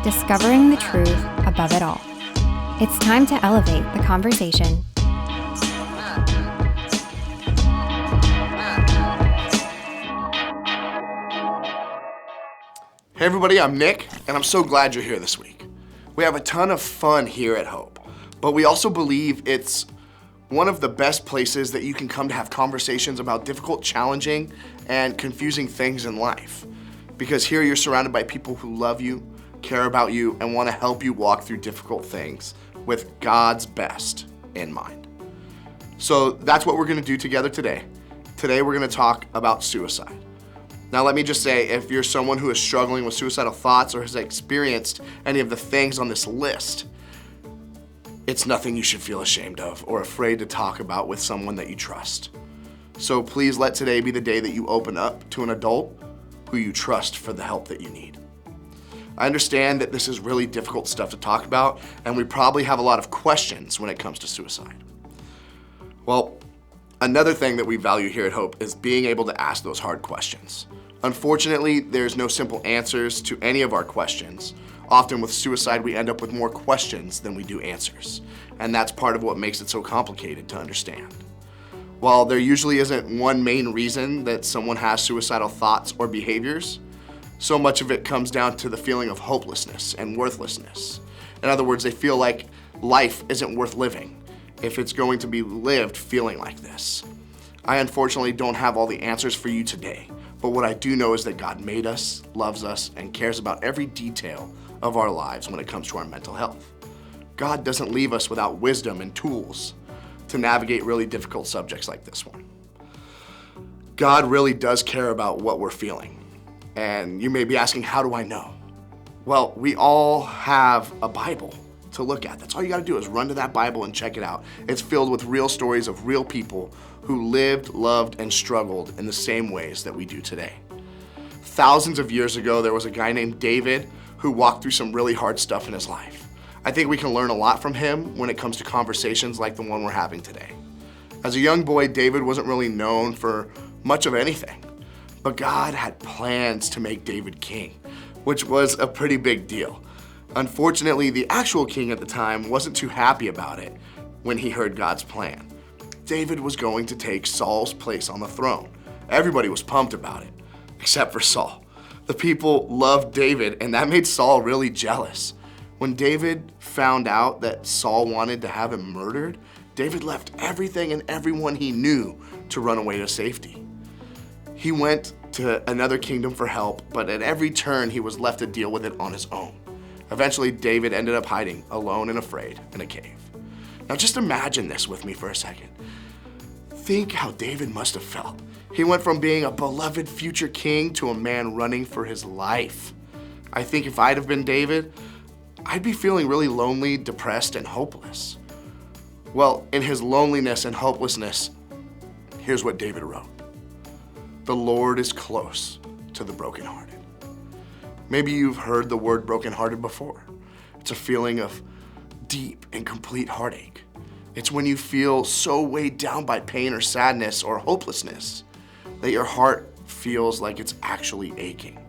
discovering the truth above it all. It's time to elevate the conversation. Hey everybody, I'm Nick, and I'm so glad you're here this week. We have a ton of fun here at Hope, but we also believe it's one of the best places that you can come to have conversations about difficult, challenging, and confusing things in life. Because here you're surrounded by people who love you, care about you, and want to help you walk through difficult things with God's best in mind. So that's what we're going to do together today. Today we're going to talk about suicide. Now let me just say, if you're someone who is struggling with suicidal thoughts or has experienced any of the things on this list, it's nothing you should feel ashamed of or afraid to talk about with someone that you trust. So please let today be the day that you open up to an adult who you trust for the help that you need. I understand that this is really difficult stuff to talk about, and we probably have a lot of questions when it comes to suicide. Well, another thing that we value here at Hope is being able to ask those hard questions. Unfortunately, there's no simple answers to any of our questions. Often with suicide, we end up with more questions than we do answers. And that's part of what makes it so complicated to understand. While there usually isn't one main reason that someone has suicidal thoughts or behaviors, so much of it comes down to the feeling of hopelessness and worthlessness. In other words, they feel like life isn't worth living if it's going to be lived feeling like this. I unfortunately don't have all the answers for you today, but what I do know is that God made us, loves us, and cares about every detail of our lives when it comes to our mental health. God doesn't leave us without wisdom and tools to navigate really difficult subjects like this one. God really does care about what we're feeling. And you may be asking, how do I know? Well, we all have a Bible to look at. That's all you gotta do is run to that Bible and check it out. It's filled with real stories of real people who lived, loved, and struggled in the same ways that we do today. Thousands of years ago, there was a guy named David who walked through some really hard stuff in his life. I think we can learn a lot from him when it comes to conversations like the one we're having today. As a young boy, David wasn't really known for much of anything, but God had plans to make David king, which was a pretty big deal. Unfortunately, the actual king at the time wasn't too happy about it when he heard God's plan. David was going to take Saul's place on the throne. Everybody was pumped about it, except for Saul. The people loved David, and that made Saul really jealous. When David found out that Saul wanted to have him murdered, David left everything and everyone he knew to run away to safety. He went to another kingdom for help, but at every turn he was left to deal with it on his own. Eventually, David ended up hiding, alone and afraid, in a cave. Now just imagine this with me for a second. Think how David must have felt. He went from being a beloved future king to a man running for his life. I think if I'd have been David, I'd be feeling really lonely, depressed, and hopeless. Well, in his loneliness and hopelessness, here's what David wrote. The Lord is close to the brokenhearted. Maybe you've heard the word brokenhearted before. It's a feeling of deep and complete heartache. It's when you feel so weighed down by pain or sadness or hopelessness that your heart feels like it's actually aching.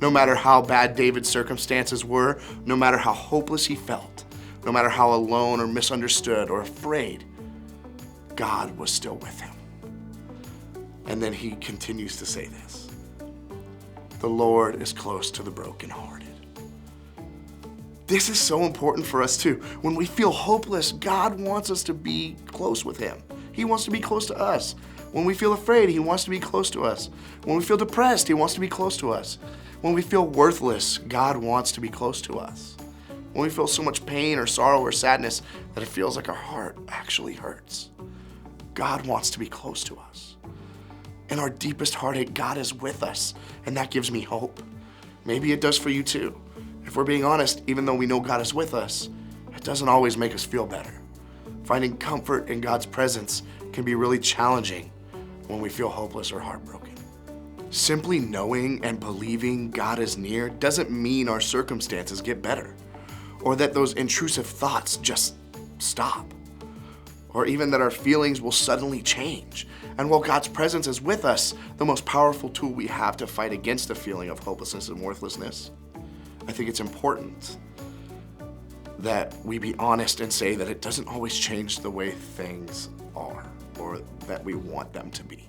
No matter how bad David's circumstances were, no matter how hopeless he felt, no matter how alone or misunderstood or afraid, God was still with him. And then he continues to say this. The Lord is close to the brokenhearted. This is so important for us too. When we feel hopeless, God wants us to be close with him. He wants to be close to us. When we feel afraid, he wants to be close to us. When we feel depressed, he wants to be close to us. When we feel worthless, God wants to be close to us. When we feel so much pain or sorrow or sadness that it feels like our heart actually hurts, God wants to be close to us. In our deepest heartache, God is with us, and that gives me hope. Maybe it does for you too. If we're being honest, even though we know God is with us, it doesn't always make us feel better. Finding comfort in God's presence can be really challenging when we feel hopeless or heartbroken. Simply knowing and believing God is near doesn't mean our circumstances get better, or that those intrusive thoughts just stop, or even that our feelings will suddenly change. And while God's presence is with us, the most powerful tool we have to fight against the feeling of hopelessness and worthlessness I think it's important that we be honest and say that it doesn't always change the way things are or that we want them to be.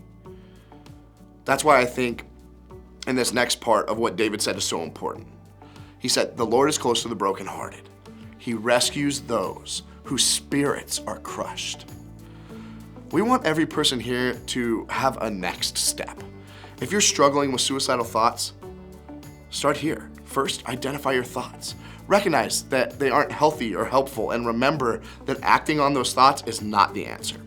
That's why I think in this next part of what David said is so important. He said, "The Lord is close to the brokenhearted. He rescues those whose spirits are crushed." We want every person here to have a next step. If you're struggling with suicidal thoughts, start here. First, identify your thoughts. Recognize that they aren't healthy or helpful, and remember that acting on those thoughts is not the answer.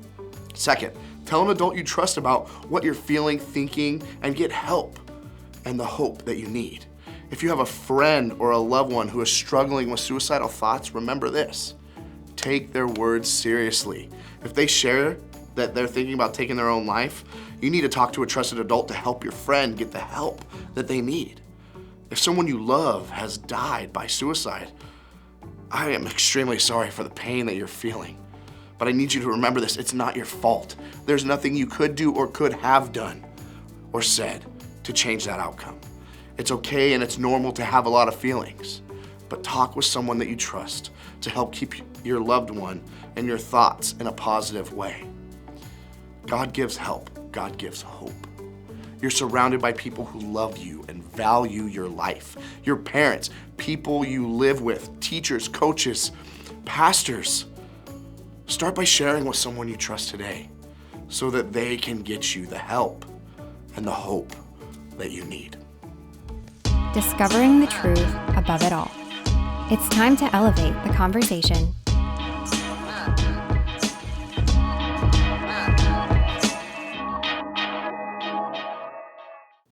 Second, tell an adult you trust about what you're feeling, thinking, and get help and the hope that you need. If you have a friend or a loved one who is struggling with suicidal thoughts, remember this: take their words seriously. If they share that they're thinking about taking their own life, you need to talk to a trusted adult to help your friend get the help that they need. If someone you love has died by suicide, I am extremely sorry for the pain that you're feeling. But I need you to remember this: it's not your fault. There's nothing you could do or could have done or said to change that outcome. It's okay and it's normal to have a lot of feelings, but talk with someone that you trust to help keep your loved one and your thoughts in a positive way. God gives help. God gives hope. You're surrounded by people who love you and value your life. Your parents, people you live with, teachers, coaches, pastors. Start by sharing with someone you trust today so that they can get you the help and the hope that you need. Discovering the truth above it all. It's time to elevate the conversation